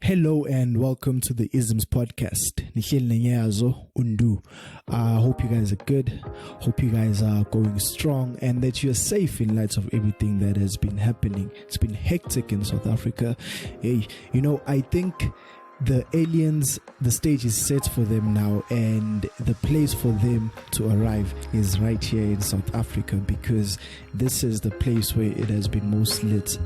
Hello and welcome to the Isms podcast. I hope you guys are good. Hope you guys are going strong and that you're safe in light of everything that has been happening. It's been hectic in South Africa. Hey, I think the aliens, the stage is set for them now, and the place for them to arrive is right here in South Africa, because this is the place where it has been most lit.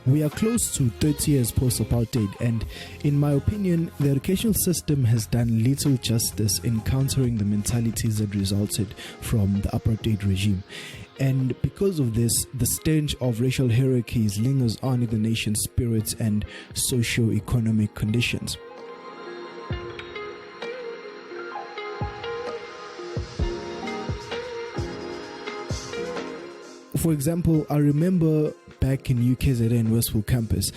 We are close to 30 years post-apartheid, and in my opinion, the educational system has done little justice in countering the mentalities that resulted from the apartheid regime. And because of this, the stench of racial hierarchies lingers on in the nation's spirits and socio-economic conditions. For example, I remember back in UKZN Westfield campus,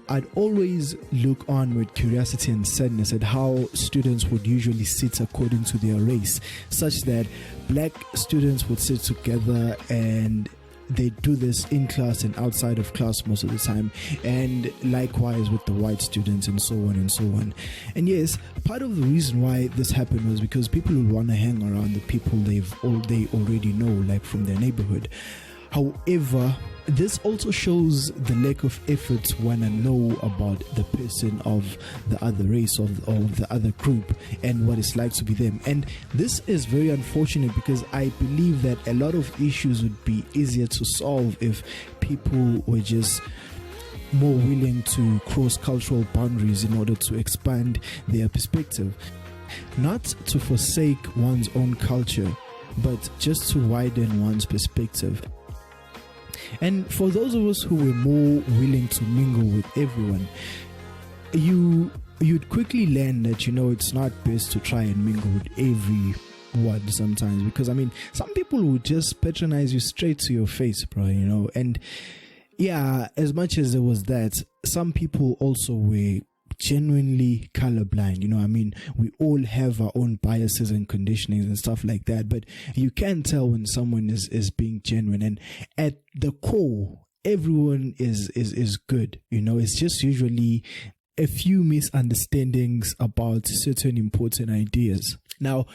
I'd always look on with curiosity and sadness at how students would usually sit according to their race, such that black students would sit together and they do this in class and outside of class most of the time, and likewise with the white students, and so on and so on. And yes, part of the reason why this happened was because people would want to hang around the people they already know, like from their neighborhood. However, this also shows the lack of effort to want to know about the person of the other race, of the other group, and what it's like to be them. And this is very unfortunate, because I believe that a lot of issues would be easier to solve if people were just more willing to cross cultural boundaries in order to expand their perspective. Not to forsake one's own culture, but just to widen one's perspective. And for those of us who were more willing to mingle with everyone, you'd quickly learn that it's not best to try and mingle with everyone sometimes, because some people would just patronize you straight to your face, bro. And yeah, as much as there was that, some people also were genuinely colorblind. We all have our own biases and conditionings and stuff like that, but you can tell when someone is being genuine, and at the core everyone is good. It's just usually a few misunderstandings about certain important ideas. Now,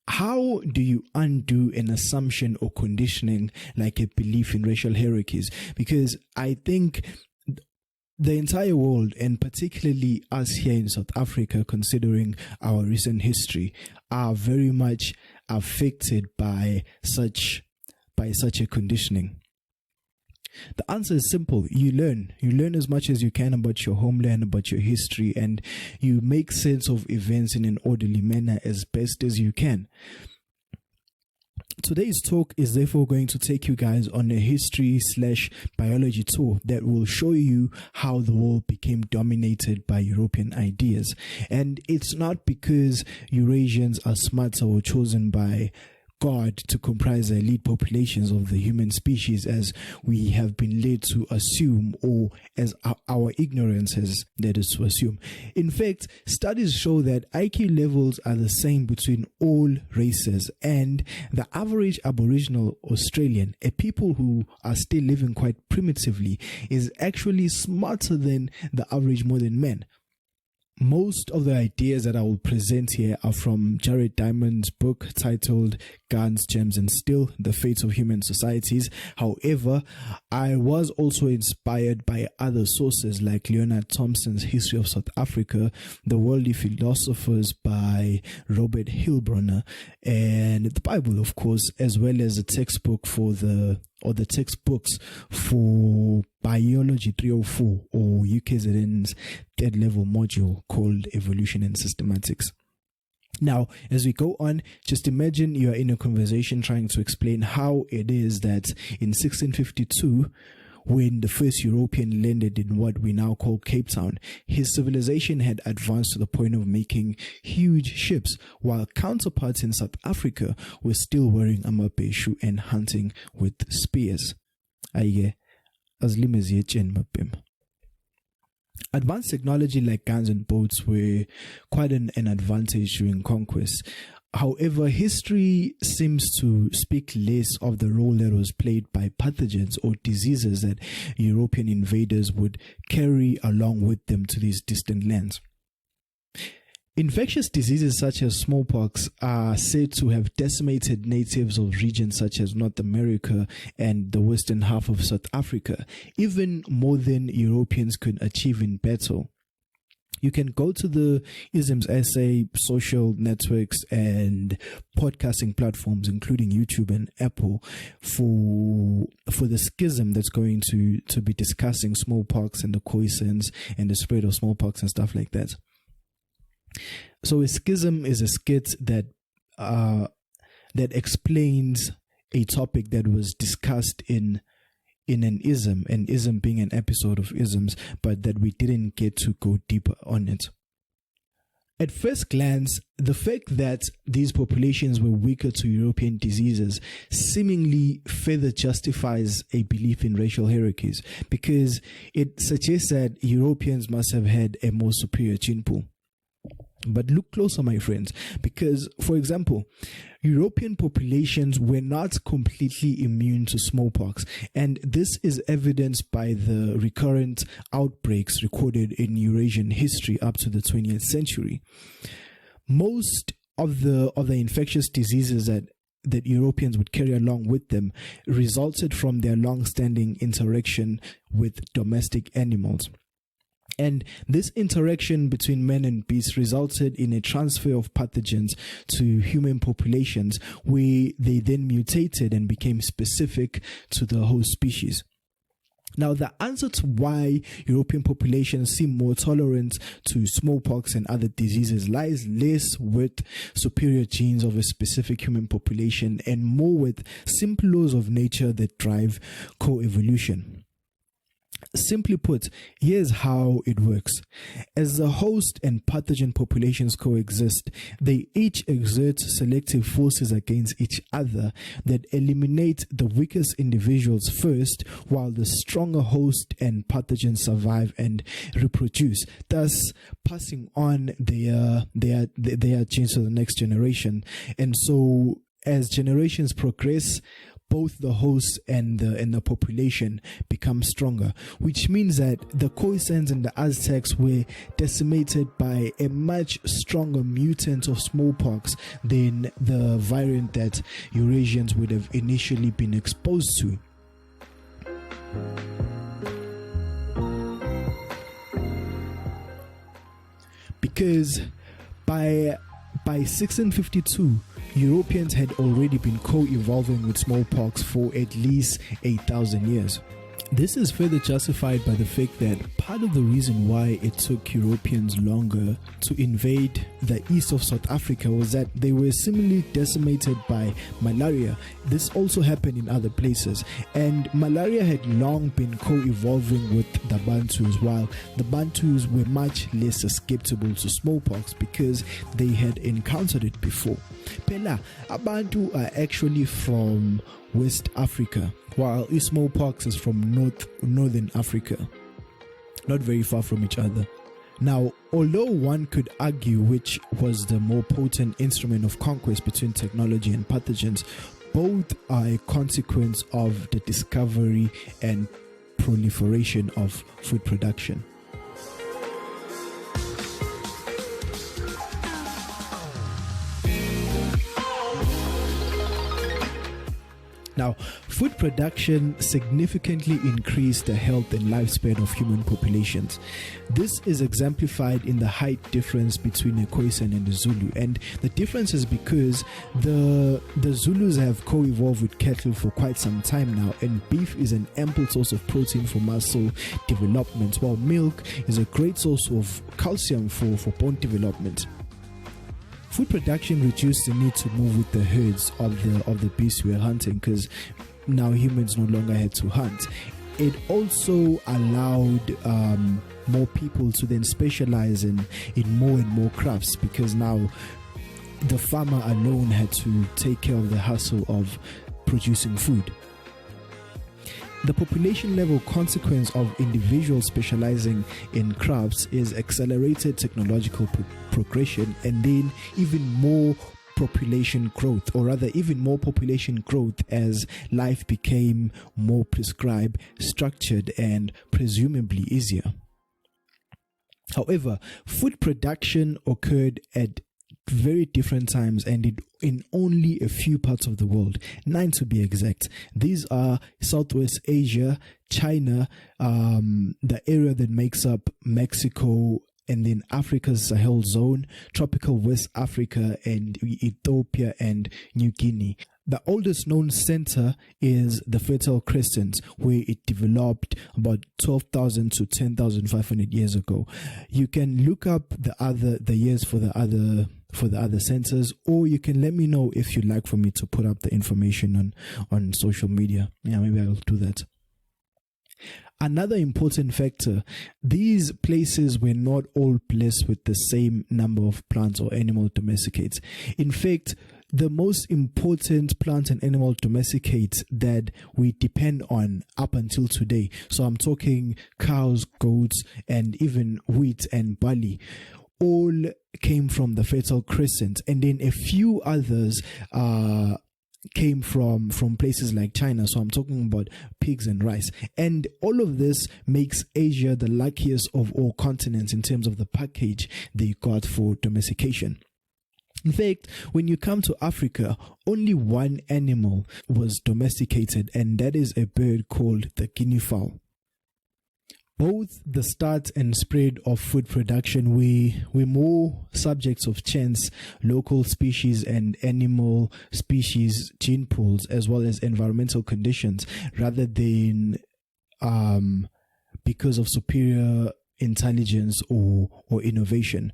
how do you undo an assumption or conditioning like a belief in racial hierarchies? Because I think the entire world, and particularly us here in South Africa, considering our recent history, are very much affected by such a conditioning. The answer is simple. You learn as much as you can about your homeland, about your history, and you make sense of events in an orderly manner as best as you can. Today's talk is therefore going to take you guys on a history/biology tour that will show you how the world became dominated by European ideas. And it's not because Eurasians are smarter or chosen by God to comprise the elite populations of the human species, as we have been led to assume, or as our ignorance has led us to assume. In fact, studies show that IQ levels are the same between all races, and the average Aboriginal Australian, a people who are still living quite primitively, is actually smarter than the average modern man. Most of the ideas that I will present here are from Jared Diamond's book titled Guns, Gems and Steel, The Fates of Human Societies. However, I was also inspired by other sources like Leonard Thompson's History of South Africa, The Worldly Philosophers by Robert Hilbroner, and the Bible, of course, as well as the textbooks for Biology 304, or UKZN's third level module called Evolution and Systematics. Now, as we go on, just imagine you are in a conversation trying to explain how it is that in 1652, when the first European landed in what we now call Cape Town, his civilization had advanced to the point of making huge ships, while counterparts in South Africa were still wearing amabheshu and hunting with spears. Advanced technology like guns and boats were quite an advantage during conquest. However, history seems to speak less of the role that was played by pathogens or diseases that European invaders would carry along with them to these distant lands. Infectious diseases such as smallpox are said to have decimated natives of regions such as North America and the western half of South Africa, even more than Europeans could achieve in battle. You can go to the Isms essay, social networks, and podcasting platforms, including YouTube and Apple, for the schism that's going to be discussing smallpox and the Khoisans and the spread of smallpox and stuff like that. So a schism is a skit that explains a topic that was discussed in an ism being an episode of isms, but that we didn't get to go deeper on it. At first glance, the fact that these populations were weaker to European diseases seemingly further justifies a belief in racial hierarchies, because it suggests that Europeans must have had a more superior gene pool. But look closer, my friends, because, for example, European populations were not completely immune to smallpox, and this is evidenced by the recurrent outbreaks recorded in Eurasian history up to the 20th century. Most of the infectious diseases that Europeans would carry along with them resulted from their long-standing interaction with domestic animals. And this interaction between men and beasts resulted in a transfer of pathogens to human populations, where they then mutated and became specific to the host species. Now, the answer to why European populations seem more tolerant to smallpox and other diseases lies less with superior genes of a specific human population and more with simple laws of nature that drive coevolution. Simply put, here's how it works. As the host and pathogen populations coexist, they each exert selective forces against each other that eliminate the weakest individuals first, while the stronger host and pathogens survive and reproduce, thus passing on their genes to the next generation. And so, as generations progress, both the host and the population become stronger, which means that the Khoisans and the Aztecs were decimated by a much stronger mutant of smallpox than the variant that Eurasians would have initially been exposed to. Because by 1652, Europeans had already been co-evolving with smallpox for at least 8,000 years. This is further justified by the fact that part of the reason why it took Europeans longer to invade the east of South Africa was that they were similarly decimated by malaria. This also happened in other places, and malaria had long been co-evolving with the Bantus, while the Bantus were much less susceptible to smallpox because they had encountered it before. Pela, Abantu are actually from West Africa, while smallpox is from northern Africa, not very far from each other. Now, although one could argue which was the more potent instrument of conquest between technology and pathogens, both are a consequence of the discovery and proliferation of food production. Now, food production significantly increased the health and lifespan of human populations. This is exemplified in the height difference between the Khoisan and the Zulu, and the difference is because the Zulus have co-evolved with cattle for quite some time now, and beef is an ample source of protein for muscle development, while milk is a great source of calcium for bone development. Food production reduced the need to move with the herds of the beasts we were hunting, because now humans no longer had to hunt. it also allowed more people to then specialize in more and more crafts, because now the farmer alone had to take care of the hustle of producing food. The population level consequence of individuals specializing in crafts is accelerated technological progression, and then even more population growth, or rather even more population growth as life became more prescribed, structured, and presumably easier. However, food production occurred at very different times and in only a few parts of the world, 9 to be exact. These are Southwest Asia, China, the area that makes up Mexico, and then Africa's Sahel zone, tropical West Africa, and Ethiopia and New Guinea. The oldest known center is the Fertile Crescent, where it developed about 12,000 to 10,500 years ago. You can look up the years for the other centers, or you can let me know if you'd like for me to put up the information on social media. Yeah, maybe I'll do that. Another important factor, these places were not all blessed with the same number of plants or animal domesticates. In fact, the most important plant and animal domesticates that we depend on up until today, so I'm talking cows, goats, and even wheat and barley, all came from the Fertile Crescent, and then a few others came from places like China. So I'm talking about pigs and rice. And all of this makes Asia the luckiest of all continents in terms of the package they got for domestication. In fact, when you come to Africa, only one animal was domesticated, and that is a bird called the guinea fowl. Both the start and spread of food production were more subjects of chance, local species and animal species gene pools, as well as environmental conditions, rather than because of superior intelligence or innovation.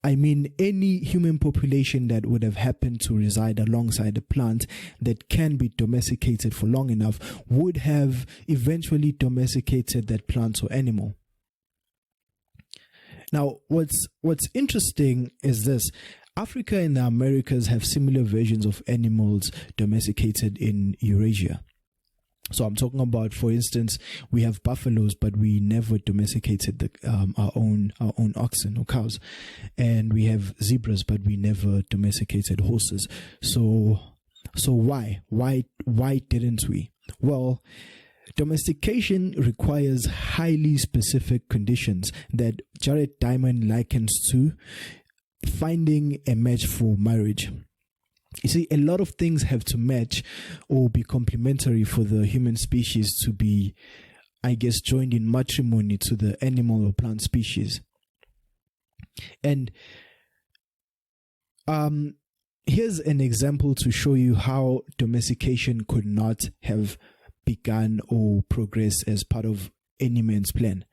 I mean, any human population that would have happened to reside alongside a plant that can be domesticated for long enough would have eventually domesticated that plant or animal. Now, what's interesting is this. Africa and the Americas have similar versions of animals domesticated in Eurasia. So I'm talking about, for instance, we have buffaloes, but we never domesticated our own oxen or cows, and we have zebras, but we never domesticated horses. So why didn't we? Well, domestication requires highly specific conditions that Jared Diamond likens to finding a match for marriage. You see, a lot of things have to match or be complementary for the human species to be, I guess, joined in matrimony to the animal or plant species. And here's an example to show you how domestication could not have begun or progressed as part of any man's plan.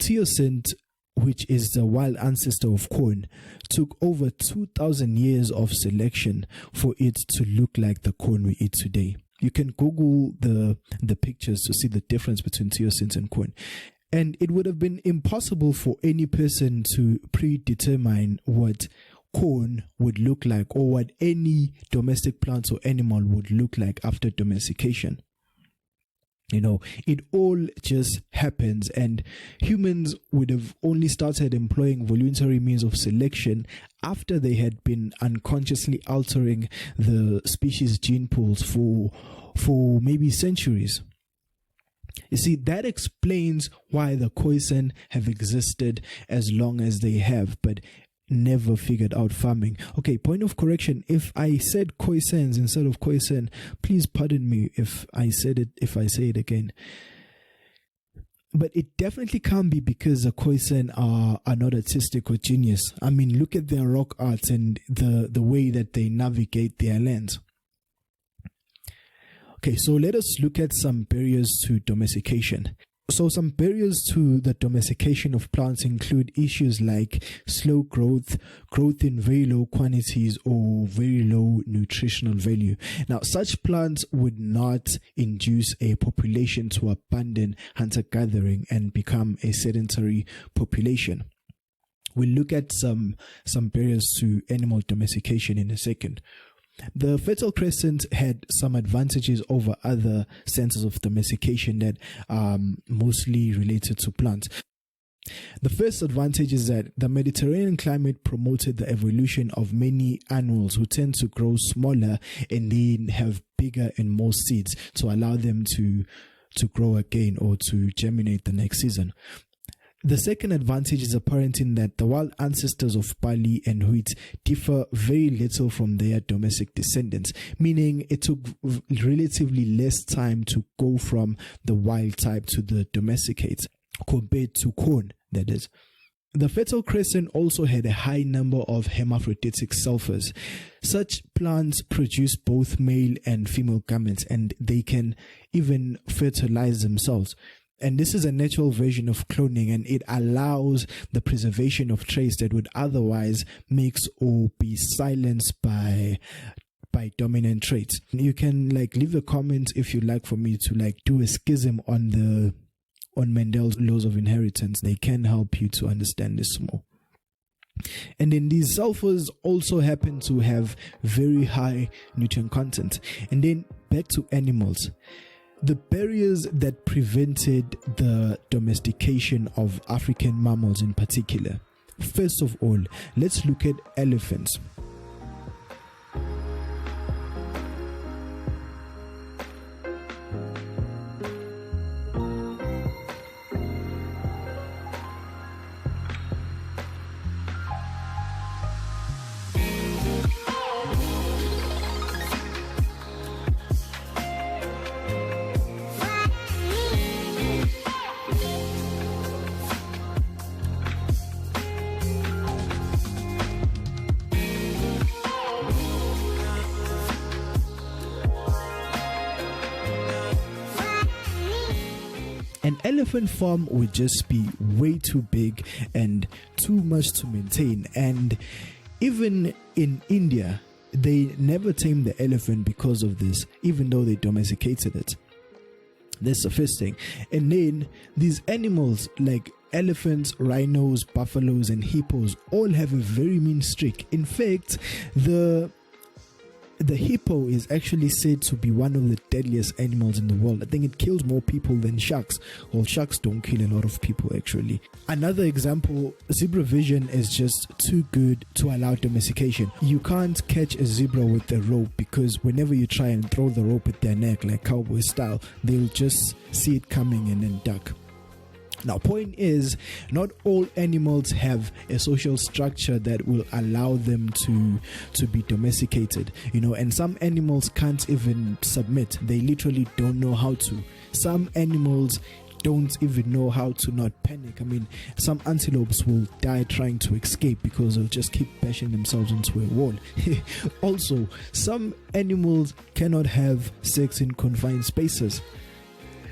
Teosint, which is the wild ancestor of corn, took over 2,000 years of selection for it to look like the corn we eat today. You can Google the pictures to see the difference between teosint and corn. And it would have been impossible for any person to predetermine what corn would look like or what any domestic plant or animal would look like after domestication. You know, it all just happens, and humans would have only started employing voluntary means of selection after they had been unconsciously altering the species gene pools for maybe centuries. You see, that explains why the Khoisan have existed as long as they have, but never figured out farming. Okay, point of correction. If I said Khoisans instead of Khoisan, please pardon me if I say it again. But it definitely can't be because the Khoisan are not artistic or genius. I mean, look at their rock art and the way that they navigate their lands. Okay, so let us look at some barriers to domestication. So some barriers to the domestication of plants include issues like slow growth, growth in very low quantities, or very low nutritional value. Now, such plants would not induce a population to abandon hunter-gathering and become a sedentary population. We'll look at some barriers to animal domestication in a second. The Fertile Crescent had some advantages over other centers of domestication that are mostly related to plants. The first advantage is that the Mediterranean climate promoted the evolution of many annuals who tend to grow smaller and then have bigger and more seeds to allow them to grow again or to germinate the next season. The second advantage is apparent in that the wild ancestors of barley and wheat differ very little from their domestic descendants, meaning it took relatively less time to go from the wild type to the domesticates compared to corn, that is. The Fertile Crescent also had a high number of hermaphroditic sulfurs. Such plants produce both male and female gametes, and they can even fertilize themselves. And this is a natural version of cloning, and it allows the preservation of traits that would otherwise mix or be silenced by dominant traits. You can leave a comment if you'd like for me to do a schism on Mendel's laws of inheritance. They can help you to understand this more. And then these sulfurs also happen to have very high nutrient content. And then back to animals. The barriers that prevented the domestication of African mammals in particular. First of all, let's look at elephants. An elephant farm would just be way too big and too much to maintain. And even in India, they never tamed the elephant because of this, even though they domesticated it. That's the first thing. And then these animals like elephants, rhinos, buffaloes, and hippos all have a very mean streak. In fact, the hippo is actually said to be one of the deadliest animals in the world. I think it kills more people than sharks. Well, sharks don't kill a lot of people actually. Another example, zebra vision is just too good to allow domestication. You can't catch a zebra with a rope because whenever you try and throw the rope at their neck like cowboy style, they'll just see it coming and then duck. Now, point is, not all animals have a social structure that will allow them to be domesticated, and some animals can't even submit. They literally don't know how to. Some animals don't even know how to not panic. I mean, some antelopes will die trying to escape because they'll just keep bashing themselves into a wall. Also, some animals cannot have sex in confined spaces.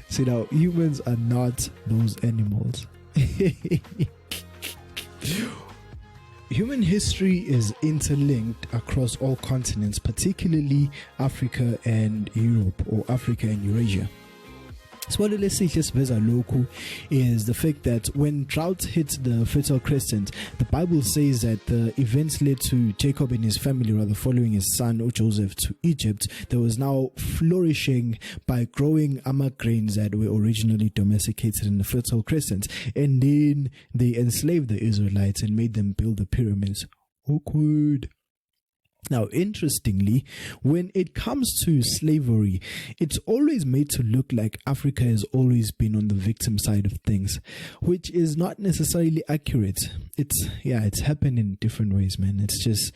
See, now, humans are not those animals. Human history is interlinked across all continents, particularly Africa and Europe, or Africa and Eurasia. So what let's say just as a local is the fact that when drought hit the Fertile Crescent, the Bible says that the events led to Jacob and his family, rather following his son Joseph to Egypt, that was now flourishing by growing grains that were originally domesticated in the Fertile Crescent. And then they enslaved the Israelites and made them build the pyramids. Awkward. Now, interestingly, when it comes to slavery, it's always made to look like Africa has always been on the victim side of things, which is not necessarily accurate. It's happened in different ways, man. It's just,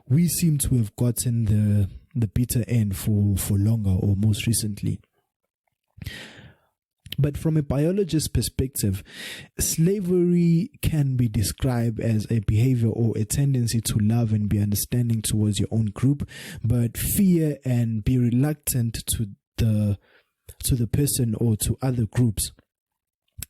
we seem to have gotten the bitter end for longer, or most recently. But from a biologist's perspective, slavery can be described as a behavior or a tendency to love and be understanding towards your own group, but fear and be reluctant to the person or to other groups.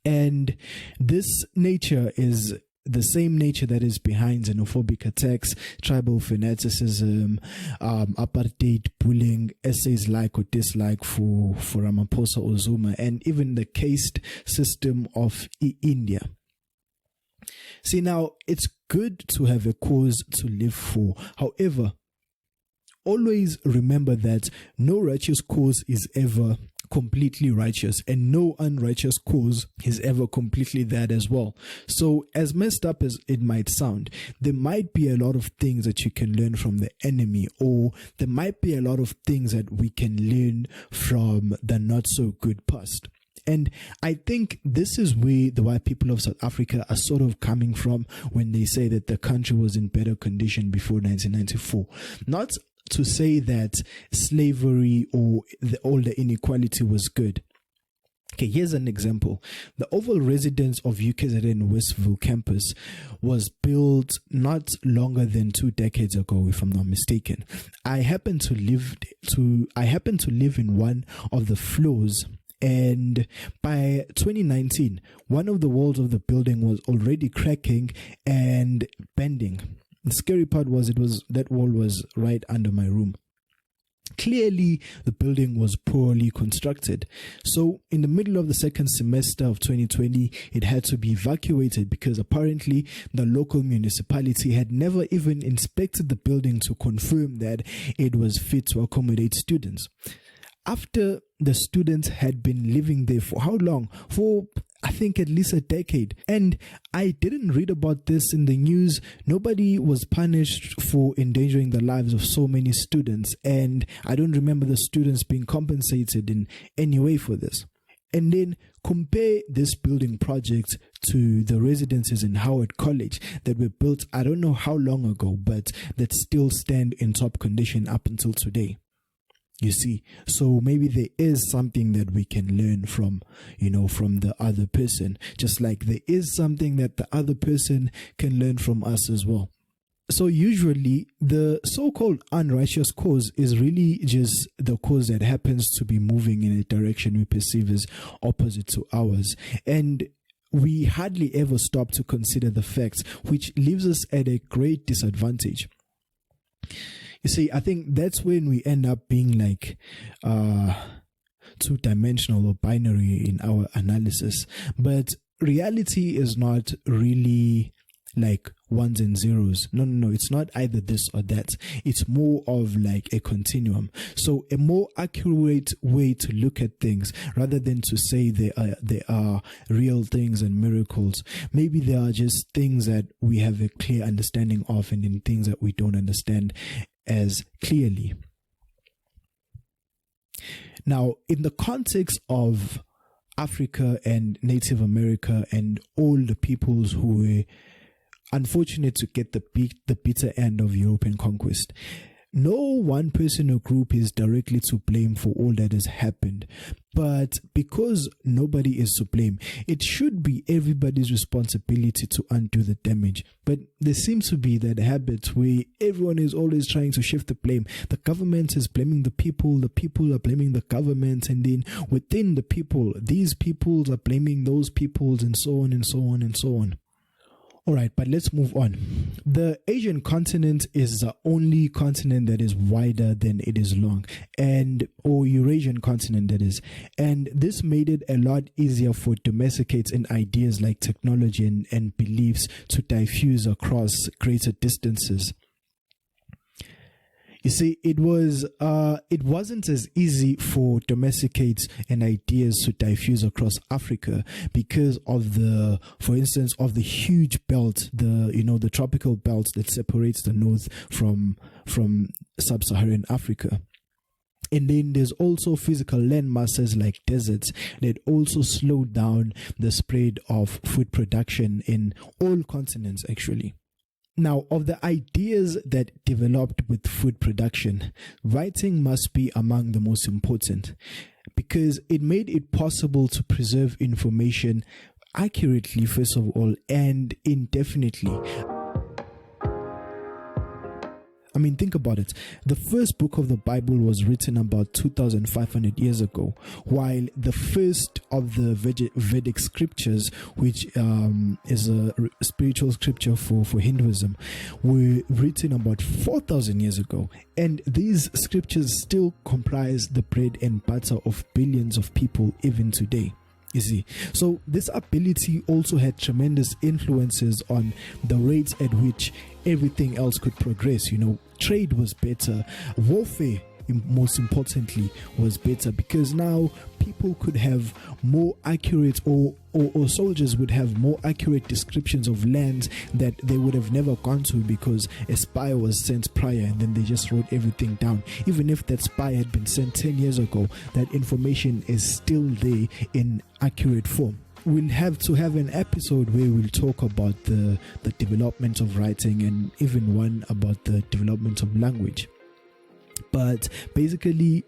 And this nature is the same nature that is behind xenophobic attacks, tribal fanaticism, apartheid, bullying, essays like or dislike for Ramaphosa or Zuma, and even the caste system of India. See, now, it's good to have a cause to live for. However, always remember that no righteous cause is ever completely righteous, and no unrighteous cause is ever completely that as well. So, as messed up as it might sound, there might be a lot of things that you can learn from the enemy, or there might be a lot of things that we can learn from the not so good past. And I think this is where the white people of South Africa are sort of coming from when they say that the country was in better condition before 1994. Not to say that slavery or all the inequality was good. Okay, here's an example. The Oval Residence of UKZN Westville campus was built not longer than 2 decades ago, if I'm not mistaken. I happen to live in one of the floors, and by 2019, one of the walls of the building was already cracking and bending. The scary part was that wall was right under my room. Clearly, the building was poorly constructed. So, in the middle of the second semester of 2020, it had to be evacuated because apparently the local municipality had never even inspected the building to confirm that it was fit to accommodate students. After the students had been living there for how long? For, I think, at least a decade. And I didn't read about this in the news. Nobody was punished for endangering the lives of so many students. And I don't remember the students being compensated in any way for this. And then compare this building project to the residences in Howard College that were built, I don't know how long ago, but that still stand in top condition up until today. You see, so maybe there is something that we can learn from the other person, just like there is something that the other person can learn from us as well. So usually the so-called unrighteous cause is really just the cause that happens to be moving in a direction we perceive as opposite to ours. And we hardly ever stop to consider the facts, which leaves us at a great disadvantage. You see, I think that's when we end up being like two-dimensional or binary in our analysis. But reality is not really like ones and zeros. No, it's not either this or that. It's more of like a continuum. So a more accurate way to look at things, rather than to say there are real things and miracles, maybe there are just things that we have a clear understanding of, and then things that we don't understand as clearly. Now, in the context of Africa and Native America and all the peoples who were unfortunate to get the bitter end of European conquest, no one person or group is directly to blame for all that has happened. But because nobody is to blame, it should be everybody's responsibility to undo the damage. But there seems to be that habit where everyone is always trying to shift the blame. The government is blaming the people are blaming the government, and then within the people, these peoples are blaming those peoples, and so on and so on and so on. All right, but let's move on. The Asian continent is the only continent that is wider than it is long, or Eurasian continent that is. And this made it a lot easier for domesticates and ideas like technology and beliefs to diffuse across greater distances. You see, it wasn't as easy for domesticates and ideas to diffuse across Africa because of for instance, of the huge belt, the tropical belt that separates the north from sub-Saharan Africa. And then there's also physical land masses like deserts that also slow down the spread of food production in all continents, actually. Now, of the ideas that developed with food production, writing must be among the most important because it made it possible to preserve information accurately, first of all, and indefinitely. I mean, think about it. The first book of the Bible was written about 2,500 years ago, while the first of the Vedic scriptures, which is a spiritual scripture for Hinduism, were written about 4,000 years ago. And these scriptures still comprise the bread and butter of billions of people even today. You see, so this ability also had tremendous influences on the rates at which everything else could progress. You know, trade was better, warfare, most importantly, was better, because now people could have more accurate or soldiers would have more accurate descriptions of lands that they would have never gone to, because a spy was sent prior and then they just wrote everything down. Even if that spy had been sent 10 years ago, that information is still there in accurate form. We'll have to have an episode where we'll talk about the development of writing, and even one about the development of language. But basically,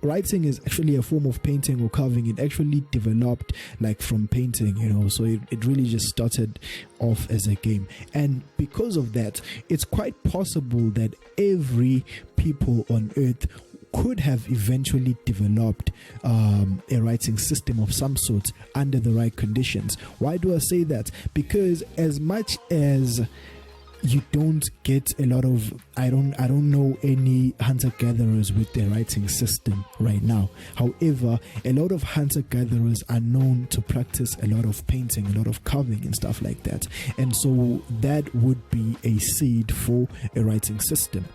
writing is actually a form of painting or carving. It actually developed like from painting, you know, so it really just started off as a game. And because of that, it's quite possible that every people on earth could have eventually developed a writing system of some sort under the right conditions. Why do I say that? Because as much as you don't get a lot of, I don't know any hunter-gatherers with their writing system right now. However, a lot of hunter-gatherers are known to practice a lot of painting, a lot of carving and stuff like that. And so that would be a seed for a writing system.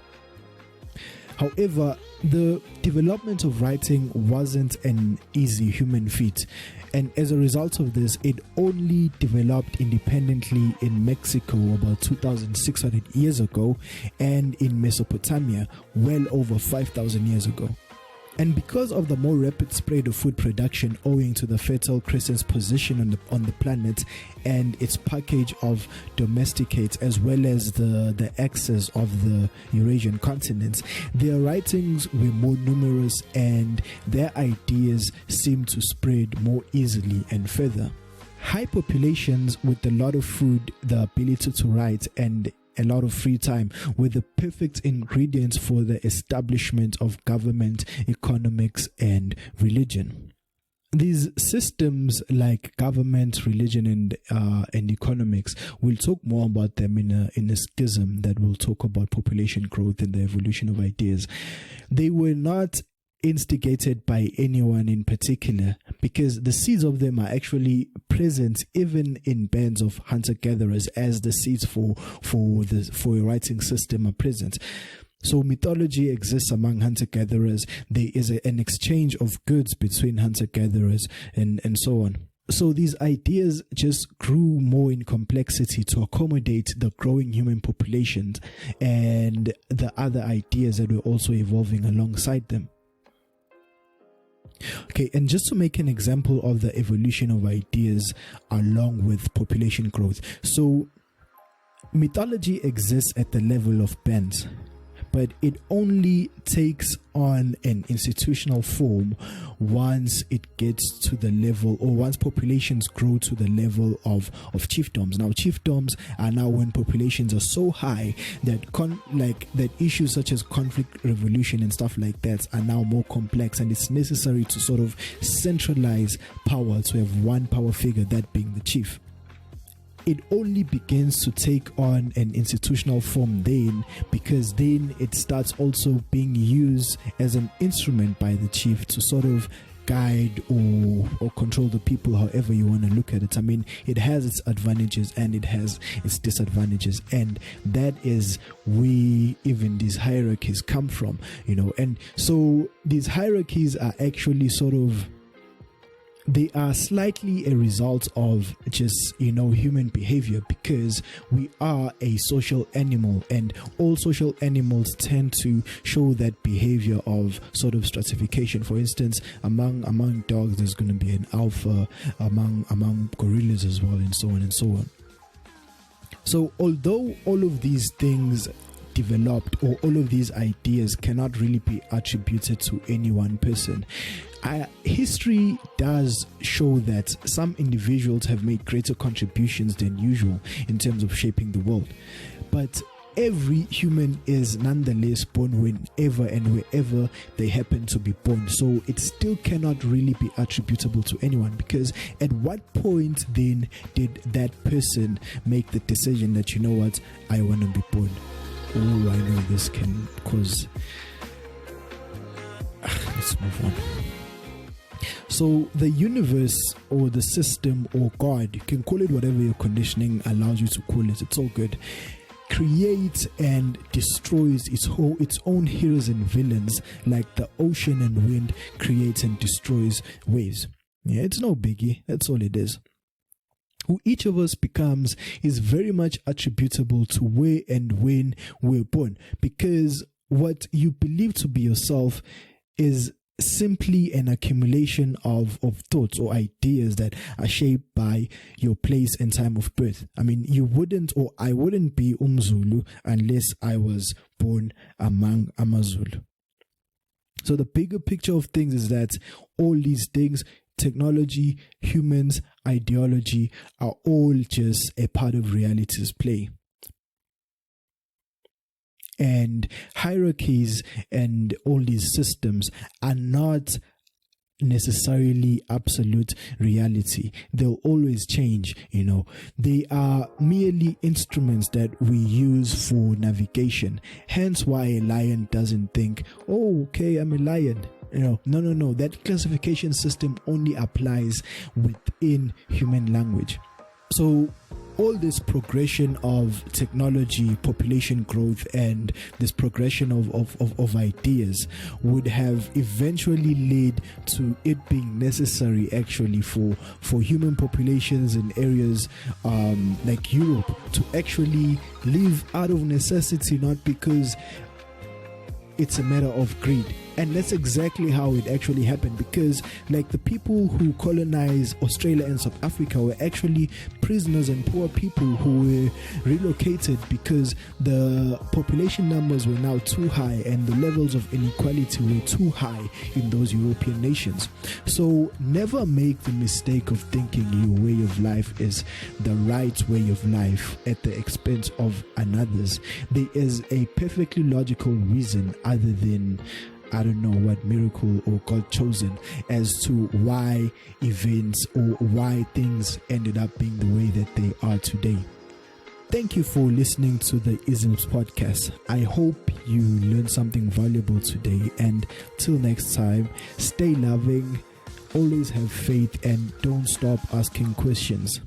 However, the development of writing wasn't an easy human feat. And as a result of this, it only developed independently in Mexico about 2,600 years ago, and in Mesopotamia well over 5,000 years ago. And because of the more rapid spread of food production owing to the Fertile Crescent's position on the planet and its package of domesticates, as well as the access of the Eurasian continents, their writings were more numerous and their ideas seemed to spread more easily and further. High populations with a lot of food, the ability to write, and a lot of free time were the perfect ingredients for the establishment of government, economics, and religion. These systems like government, religion, and economics, we'll talk more about them in a schism that will talk about population growth and the evolution of ideas. They were not instigated by anyone in particular, because the seeds of them are actually present even in bands of hunter-gatherers, as the seeds for a writing system are present. So mythology exists among hunter-gatherers. There is an exchange of goods between hunter-gatherers and so on. So these ideas just grew more in complexity to accommodate the growing human populations and the other ideas that were also evolving alongside them. Okay, and just to make an example of the evolution of ideas along with population growth. So mythology exists at the level of bands, but it only takes on an institutional form once it gets to the level, or once populations grow to the level of chiefdoms. Now, chiefdoms are now when populations are so high that that issues such as conflict, revolution, and stuff like that are now more complex, and it's necessary to sort of centralize power, to have one power figure, that being the chief. It only begins to take on an institutional form then, because then it starts also being used as an instrument by the chief to sort of guide or control the people, however you want to look at it. I mean, it has its advantages and it has its disadvantages, and that is where even these hierarchies come from, you know. And so these hierarchies are actually they are slightly a result of just, human behavior, because we are a social animal, and all social animals tend to show that behavior of sort of stratification. For instance, among dogs, there's going to be an alpha, among gorillas as well, and so on and so on. So although all of these things developed, or all of these ideas cannot really be attributed to any one person, history does show that some individuals have made greater contributions than usual in terms of shaping the world. But every human is nonetheless born whenever and wherever they happen to be born. So it still cannot really be attributable to anyone, because at what point then did that person make the decision that, you know what, I want to be born? Oh, I know this can cause... Let's move on. So the universe or the system or God, you can call it whatever your conditioning allows you to call it, it's all good, creates and destroys its own heroes and villains, like the ocean and wind creates and destroys waves. Yeah, it's no biggie. That's all it is. Who each of us becomes is very much attributable to where and when we're born, because what you believe to be yourself is simply an accumulation of thoughts or ideas that are shaped by your place and time of birth. I mean, you wouldn't, or I wouldn't be Umzulu unless I was born among Amazulu. So the bigger picture of things is that all these things, technology, humans, ideology, are all just a part of reality's play. And hierarchies and all these systems are not necessarily absolute reality. They'll always change, you know. They are merely instruments that we use for navigation. Hence why a lion doesn't think, oh, okay, I'm a lion. You know, no. That classification system only applies within human language. So all this progression of technology, population growth, and this progression of ideas would have eventually led to it being necessary actually for human populations in areas like Europe to actually live out of necessity, not because it's a matter of greed. And that's exactly how it actually happened, because like the people who colonized Australia and South Africa were actually prisoners and poor people who were relocated because the population numbers were now too high and the levels of inequality were too high in those European nations. So never make the mistake of thinking your way of life is the right way of life at the expense of another's. There is a perfectly logical reason other than, I don't know what miracle or God chosen, as to why events or why things ended up being the way that they are today. Thank you for listening to the Isms podcast. I hope you learned something valuable today, and till next time, stay loving, always have faith, and don't stop asking questions.